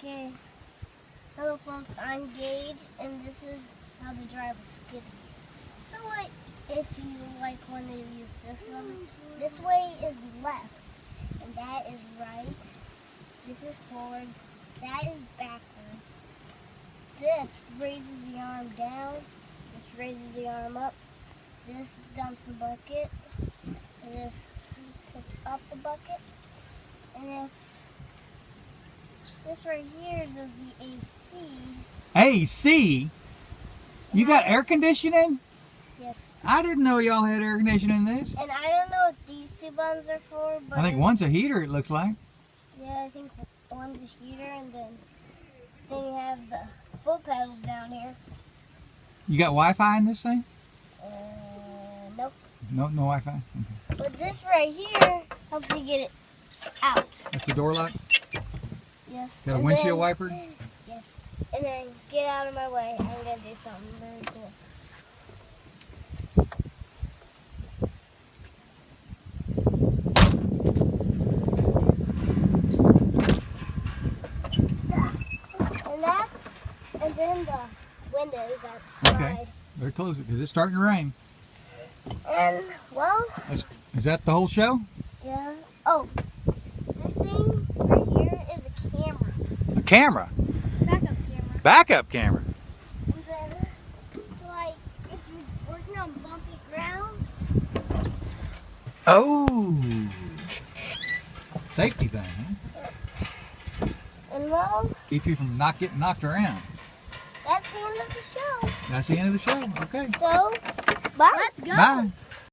Okay. Hello folks, I'm Gage, and this is how to drive a skid steer. So what if you want to use this one? This way is left, and that is right. This is forwards, that is backwards. This raises the arm down, this raises the arm up, this dumps the bucket, and this tips up the bucket, and if this right here does the AC. AC? You got air conditioning? Yes. I didn't know y'all had air conditioning in this. And I don't know what these two buttons are for, but I think one's a heater, it looks like. yeah, I think one's a heater, and then you have the foot pedals down here. You got Wi-Fi in this thing? Nope. No Wi-Fi? Okay. But this right here helps you get it out. That's the door lock? Yes. Got a And windshield then- wiper? Yes. And then get out of my way. I'm going to do something very cool. And then the windows that slide. Okay. Better close it because it's starting to rain. And, well, Is that the whole show? yeah. Oh, this thing right here is a camera. A camera? Backup camera. Backup camera? And then, so like, if you're working on bumpy ground. Oh! Safety thing, huh? And well, Keep you from not getting knocked around. that's the end of the show. That's the end of the show. Okay. So, bye. Let's go. Bye.